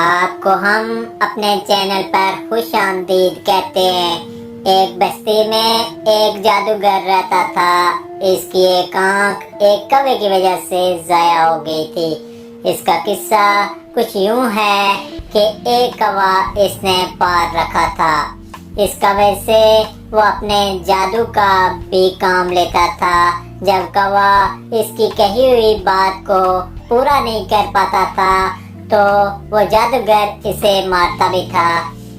आपको हम अपने चैनल पर खुश आमदीद कहते हैं। एक बस्ती में एक जादूगर रहता था। इसकी एक आंख एक कौवे की वजह से जाया हो गई थी। इसका किस्सा कुछ यूं है कि एक कौवा इसने पार रखा था। इस कौवे से वो अपने जादू का भी काम लेता था। जब कौवा इसकी कही हुई बात को पूरा नहीं कर पाता था तो वो जादूगर इसे मारता भी था।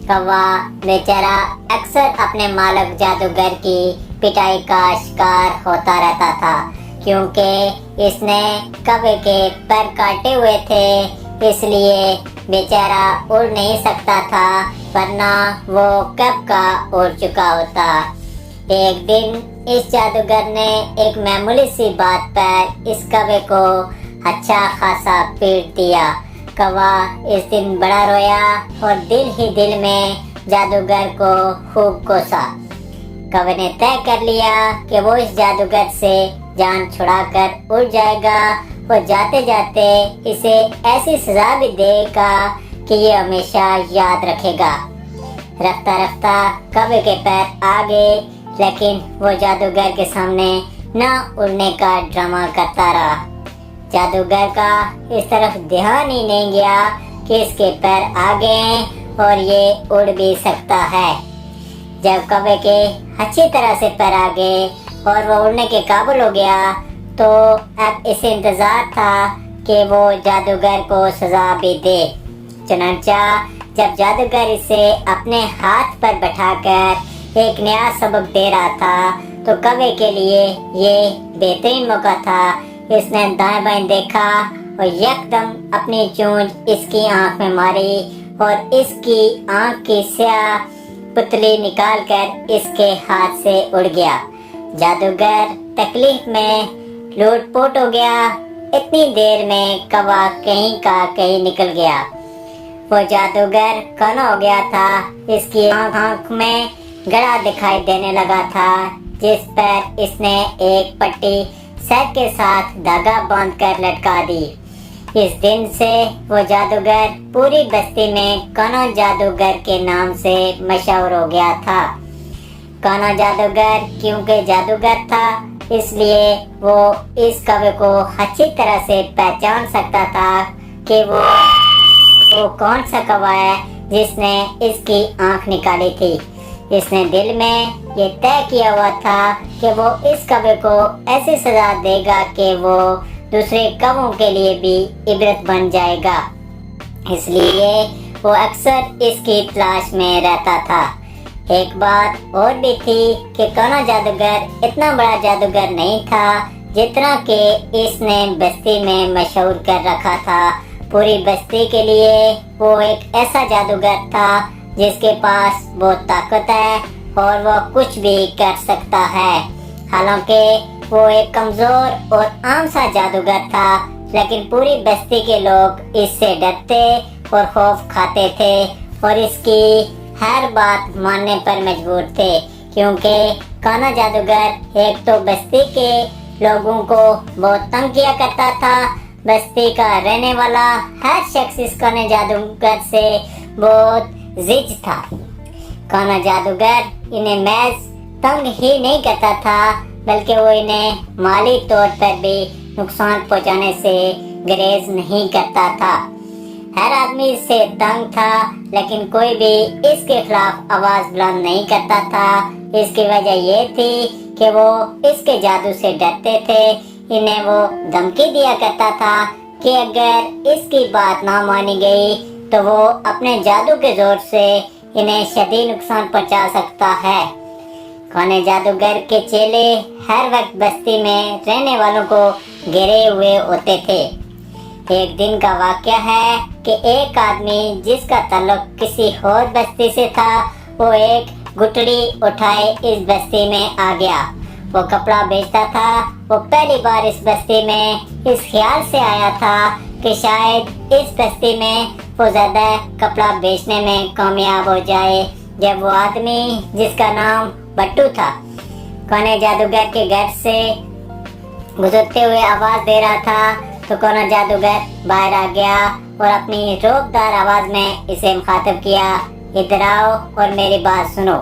कौवा बेचारा अक्सर अपने मालिक जादूगर की पिटाई का शिकार होता रहता था, क्योंकि इसने कौवे के पैर काटे हुए थे, इसलिए बेचारा उड़ नहीं सकता था, वरना वो कब का उड़ चुका होता। एक दिन इस जादूगर ने एक मामूली सी बात पर इस कौवे को अच्छा खासा पीट दिया। कौवा इस दिन बड़ा रोया और दिल ही दिल में जादूगर को खूब कोसा। कौवे ने तय कर लिया कि वो इस जादूगर से जान छुड़ाकर उड़ जाएगा। वो जाते जाते इसे ऐसी सजा भी देगा कि ये हमेशा याद रखेगा। रफ्ता रफ्ता कौवे के पैर आ गए, लेकिन वो जादूगर के सामने न उड़ने का ड्रामा करता रहा। जादूगर का इस तरफ ध्यान ही नहीं गया कि इसके पैर आ गए और ये उड़ भी सकता है। जब कौवे के अच्छी तरह से पैर आ गए और वो उड़ने के काबिल हो गया तो अब इसे इंतजार था कि वो जादूगर को सजा भी दे। चुनांचा जब जादूगर इसे अपने हाथ पर बैठाकर एक नया सबक दे रहा था तो कौवे के लिए ये बेहतरीन मौका था। इसने दाएं बाएं देखा और यकदम अपनी चोंच इसकी आंख में मारी और इसकी आंख की स्याह पुतली निकालकर इसके हाथ से उड़ गया। जादूगर तकलीफ में लूटपुट हो गया। इतनी देर में कौवा कहीं का कहीं निकल गया। वो जादूगर काना हो गया था। इसकी आंख में गड़ा दिखाई देने लगा था, जिस पर इसने एक पट्टी सर के साथ धागा बांधकर लटका दी। इस दिन से वो जादूगर पूरी बस्ती में काना जादूगर के नाम से मशहूर हो गया था। काना जादूगर क्योंकि जादूगर था, इसलिए वो इस कौवे को अच्छी तरह से पहचान सकता था कि वो कौन सा कौवा है जिसने इसकी आंख निकाली थी। इसने दिल में ये तय किया हुआ था कि वो इस कौवे को ऐसी सजा देगा कि वो दूसरे कौवों के लिए भी इबरत बन जाएगा। इसलिए वो अक्सर इसकी तलाश में रहता था। एक बात और भी थी कि काना जादूगर इतना बड़ा जादूगर नहीं था जितना कि इसने बस्ती में मशहूर कर रखा था। पूरी बस्ती के लिए वो एक ऐसा जादूगर था जिसके पास बहुत ताकत है और वो कुछ भी कर सकता है। हालांकि वो एक कमजोर और आम सा जादूगर था, लेकिन पूरी बस्ती के लोग इससे डरते और खौफ खाते थे और इसकी हर बात मानने पर मजबूर थे, क्योंकि काना जादूगर एक तो बस्ती के लोगों को बहुत तंग किया करता था। बस्ती का रहने वाला हर शख्स इस काना जादूगर से बहुत जिद था। काना जादूगर इन्हें महज तंग ही नहीं करता था, बल्कि वो इन्हें माली तौर पर भी नुकसान पहुंचाने से गुरेज नहीं करता था। हर आदमी इससे तंग था, लेकिन कोई भी इसके खिलाफ आवाज बुलंद नहीं करता था। इसकी वजह ये थी कि वो इसके जादू से डरते थे। इन्हें वो धमकी दिया करता था कि अगर इसकी बात ना मानी गई तो वो अपने जादू के जोर से इन्हें शदीद नुकसान पहुंचा सकता है। काने जादूगर के चेले हर वक्त बस्ती में रहने वालों को घेरे हुए होते थे। एक दिन का वाकया है कि एक आदमी जिसका ताल्लुक किसी और बस्ती से था, वो एक गुठड़ी उठाए इस बस्ती में आ गया। वो कपड़ा बेचता था। वो पहली बार इस बस्ती में इस ख्याल से आया था कि शायद इस बस्ती में वो ज्यादा कपड़ा बेचने में कामयाब हो जाए। जब वो आदमी जिसका नाम बट्टू था काने जादूगर के घर से गुजरते हुए आवाज दे रहा था तो कोना जादूगर बाहर आ गया और अपनी रोबदार आवाज में इसे मुखातिब किया, इधर आओ और मेरी बात सुनो।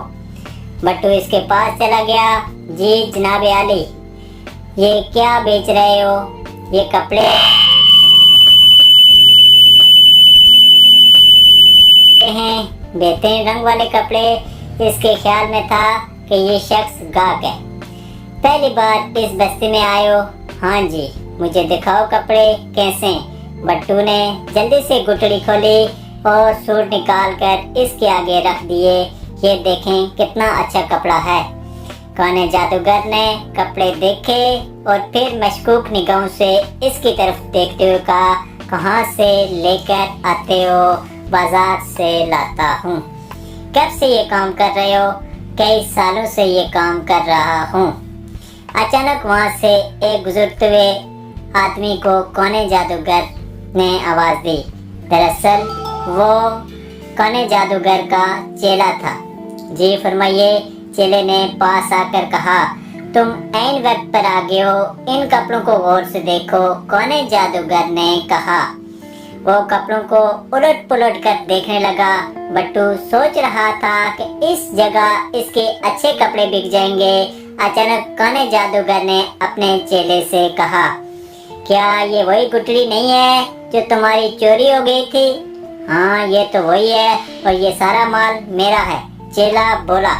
बट्टू इसके पास चला गया। जी जनाब आली, ये क्या बेच रहे हो? ये कपड़े हैं, बेहतरीन रंग वाले कपड़े। इसके ख्याल में था कि ये शख्स गाहक है। पहली बार इस बस्ती में आए हो? हाँ जी। मुझे दिखाओ कपड़े कैसे? बट्टू ने जल्दी से गुठड़ी खोली और सूट निकाल कर इसके आगे रख दिए। ये देखें कितना अच्छा कपड़ा है। काने जादूगर ने कपड़े देखे और फिर मशकूक निगाहों से इसकी तरफ देखते हुए कहा, कहाँ से लेकर आते हो? बाजार से लाता हूँ। कब से ये काम कर रहे हो? कई सालों से ये काम कर रहा हूँ। अचानक वहाँ से एक गुजरते हुए आदमी को कोने जादूगर ने आवाज दी। दरअसल वो कोने जादूगर का चेला था। जी फरमाइए। चेले ने पास आकर कहा, तुम ऐन वक्त पर आ गए हो, इन कपड़ों को गौर से देखो। कोने जादूगर ने कहा। वो कपड़ों को उलट पुलट कर देखने लगा। बट्टू सोच रहा था कि इस जगह इसके अच्छे कपड़े बिक जाएंगे। अचानक कोने जादूगर ने अपने चेले से कहा, क्या ये वही गुठड़ी नहीं है जो तुम्हारी चोरी हो गई थी? हाँ ये तो वही है और ये सारा माल मेरा है। चेला बोला।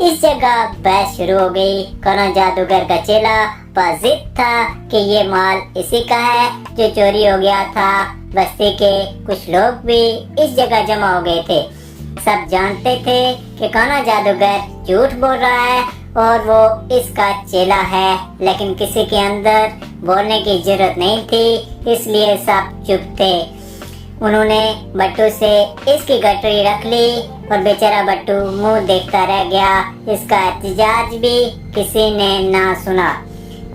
इस जगह बहस शुरू हो गई। कोना जादूगर का चेला बाजिद था कि ये माल इसी का है जो चोरी हो गया था। बस्ती के कुछ लोग भी इस जगह जमा हो गए थे। सब जानते थे कि कोना जादूगर झूठ बोल रहा है और वो इसका चेला है, लेकिन किसी के अंदर बोलने की जरूरत नहीं थी, इसलिए सब चुप थे। उन्होंने बट्टू से इसकी गठरी रख ली और बेचारा बट्टू मुंह देखता रह गया। इसका एहतजाज भी किसी ने ना सुना।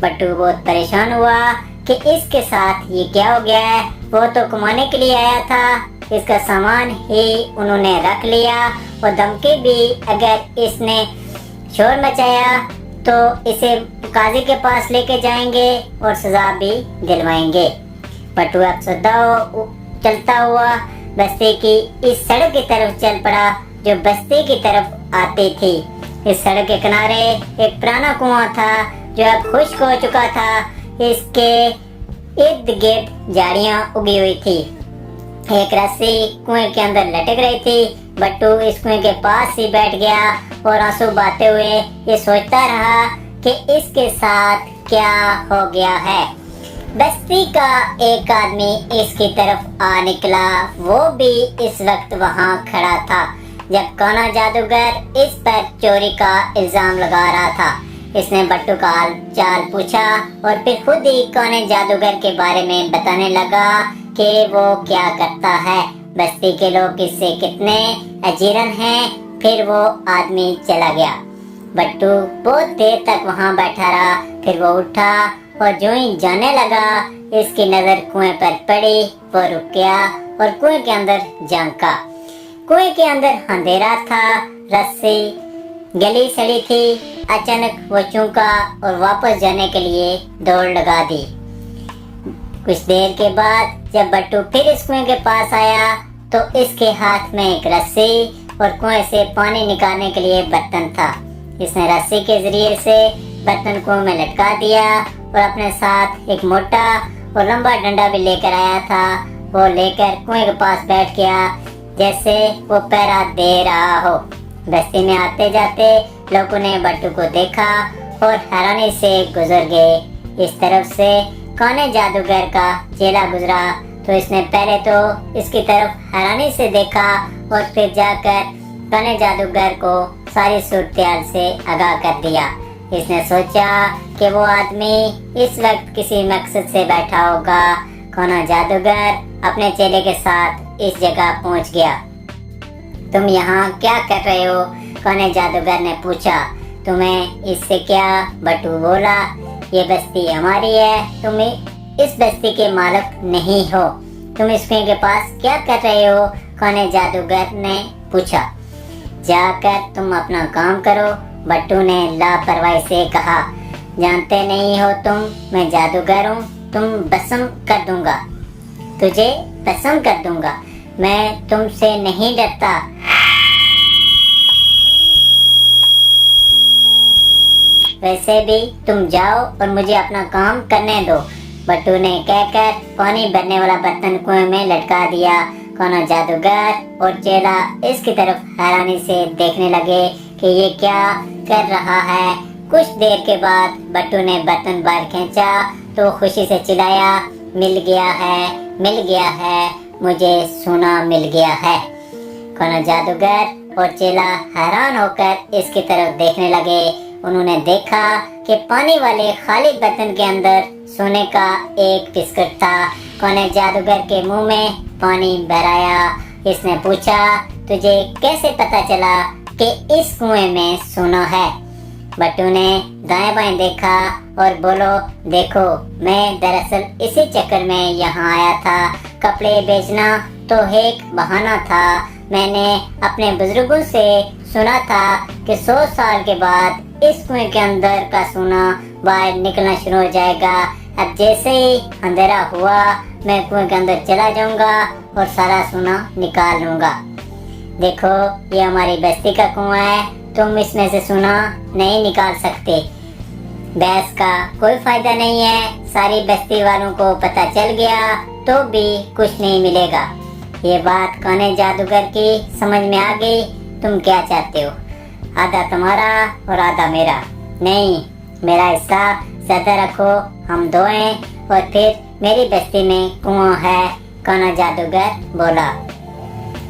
बट्टू बहुत परेशान हुआ कि इसके साथ ये क्या हो गया है। वो तो कमाने के लिए आया था, इसका सामान ही उन्होंने रख लिया और धमकी भी, अगर इसने शोर मचाया तो इसे काजी के पास लेके जाएंगे और सजा भी दिलवाएंगे। बट्टू अब चलता हुआ बस्ती की इस सड़क की तरफ चल पड़ा जो बस्ती की तरफ आती थी। इस सड़क के किनारे एक पुराना कुआं था जो अब खुश्क हो चुका था। इसके इर्द गिर्द झाड़ियां उगी हुई थी। एक रस्सी कुएं के अंदर लटक रही थी। बट्टू इस कुएं के पास ही बैठ गया और आंसू बहाते हुए ये सोचता रहा कि इसके साथ क्या हो गया है। बस्ती का एक आदमी इसकी तरफ आ निकला। वो भी इस वक्त वहाँ खड़ा था जब कोना जादूगर इस पर चोरी का इल्जाम लगा रहा था। इसने बट्टू का हाल चाल पूछा और फिर खुद ही कोने जादूगर के बारे में बताने लगा कि वो क्या करता है, बस्ती के लोग इससे कितने अजीरन हैं। फिर वो आदमी चला गया। बट्टू बहुत देर तक वहाँ बैठा रहा। फिर वो उठा और जो ही जाने लगा इसकी नजर कुएं पर पड़ी। वो रुक गया और कुएं के अंदर झांका। कुएं के अंदर अंधेरा था, रस्सी गली सड़ी थी। अचानक वो चौंका और वापस जाने के लिए दौड़ लगा दी। कुछ देर के बाद जब बट्टू फिर इस कुएं के पास आया तो इसके हाथ में एक रस्सी और कुएं से पानी निकालने के लिए बर्तन था। इसने रस्सी के जरिए से बर्तन कुएं में लटका दिया और अपने साथ एक मोटा और लंबा डंडा भी लेकर आया था। वो लेकर कुएं के पास बैठ गया जैसे वो पहरा दे रहा हो। बस्ती में आते जाते लोगों ने बट्टू को देखा और हैरानी से गुजर गए। इस तरफ से कोने जादूगर का चेला गुजरा तो इसने पहले तो इसकी तरफ हैरानी से देखा और फिर जाकर कोने जादूगर को सारी सूरत से आगाह कर दिया। इसने सोचा कि वो आदमी इस वक्त किसी मकसद से बैठा होगा। कोना जादूगर अपने चेले के साथ इस जगह पहुंच गया। तुम यहाँ क्या कर रहे हो? कोने जादूगर ने पूछा। तुम्हें इससे क्या? बट्टू बोला, ये बस्ती हमारी है, तुम इस बस्ती के मालिक नहीं हो। तुम इस कुएं के पास क्या कर रहे हो? कोने जादूगर ने पूछा। जाकर तुम अपना काम करो, बट्टू ने लापरवाही से कहा। जानते नहीं हो तुम, मैं जादूगर हूँ। भस्म कर दूंगा, तुझे भस्म कर दूंगा, मैं तुमसे नहीं डरता। वैसे भी तुम जाओ और मुझे अपना काम करने दो। बट्टू ने कहकर पानी भरने वाला बर्तन कुएं में लटका दिया। कोनो जादूगर और चेला इसकी तरफ हैरानी से देखने लगे कि ये क्या कर रहा है। कुछ देर के बाद बट्टू ने बर्तन बाहर खींचा तो खुशी से चिल्लाया, मिल गया है, मिल गया है, मुझे सोना मिल गया है। कोनो जादूगर और चेला हैरान होकर इसकी तरफ देखने लगे। उन्होंने देखा कि पानी वाले खाली बर्तन के अंदर सोने का एक बिस्कुट था। कोने जादूगर के मुंह में पानी भराया। इसने पूछा, तुझे कैसे पता चला कि इस कुएं में सोना है? बट्टू ने दाएं बाएं देखा और बोलो, देखो मैं दरअसल इसी चक्कर में यहाँ आया था। कपड़े बेचना तो एक बहाना था। मैंने अपने बुजुर्गों से सुना था कि 100 साल के बाद इस कुएं के अंदर का सोना बाहर निकलना शुरू हो जाएगा। अब जैसे ही अंधेरा हुआ मैं कुएं के अंदर चला जाऊंगा और सारा सोना निकाल लूंगा। देखो ये हमारी बस्ती का कुआं है, तुम इसमें से सोना नहीं निकाल सकते। बहस का कोई फायदा नहीं है, सारी बस्ती वालों को पता चल गया तो भी कुछ नहीं मिलेगा। ये बात कोने जादूगर की समझ में आ गई। तुम क्या चाहते हो? आधा तुम्हारा और आधा मेरा? नहीं, मेरा हिस्सा ज्यादा रखो, हम दो हैं और फिर मेरी बस्ती में कुआं है। कोना जादूगर बोला,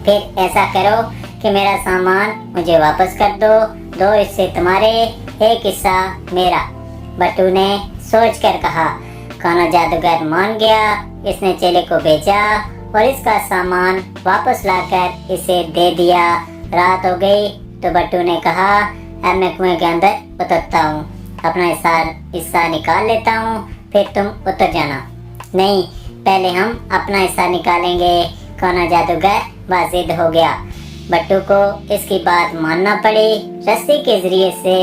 फिर ऐसा करो कि मेरा सामान मुझे वापस कर दो, 2 हिस्से तुम्हारे, 1 हिस्सा मेरा। बट्टू ने सोच कर कहा। कोना जादूगर मान गया। इसने चेले को भेजा और इसका सामान वापस लाकर इसे दे दिया। रात हो गई तो बट्टू ने कहा, अब मैं कुएं के अंदर उतरता हूँ, अपना हिस्सा निकाल लेता हूँ, फिर तुम उतर जाना। नहीं, पहले हम अपना हिस्सा निकालेंगे। कोना जादूगर बाजिद हो गया। बट्टू को इसकी बात मानना पड़ी। रस्सी के जरिए से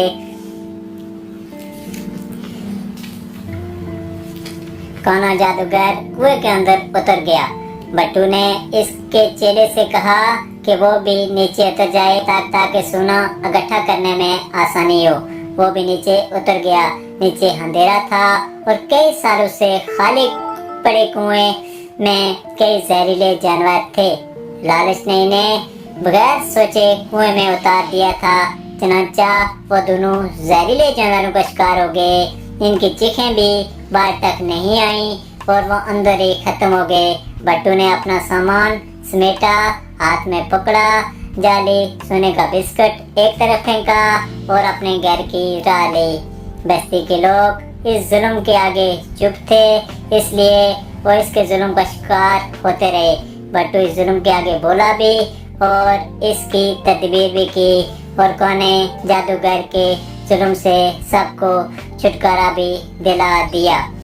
कोना जादूगर कुएं के अंदर उतर गया। बट्टू ने इसके चेले से कहा कि वो भी नीचे उतर जाए ताकि सोना इकट्ठा करने में आसानी हो। वो भी नीचे उतर गया। नीचे अंधेरा था और कई सालों से खाली पड़े कुएं में कई जहरीले जानवर थे। लालच ने इन्हें बगैर सोचे कुएं में उतार दिया था। चनाचा वो दोनों जहरीले जानवरों का शिकार हो गए। इनकी चीखें भी बाहर तक नहीं आई और वो अंदर ही खत्म हो गए। बट्टू ने अपना सामान समेटा, हाथ में पकड़ा, जाली सोने का बिस्कुट एक तरफ फेंका और अपने घर की राह ली। बस्ती के लोग इस जुल्म के आगे चुप थे, इसलिए वो इसके जुल्म का शिकार होते रहे। बट्टू इस जुल्म के आगे बोला भी और इसकी तदबीर भी की और कोने जादूगर के जुल्म से सबको छुटकारा भी दिला दिया।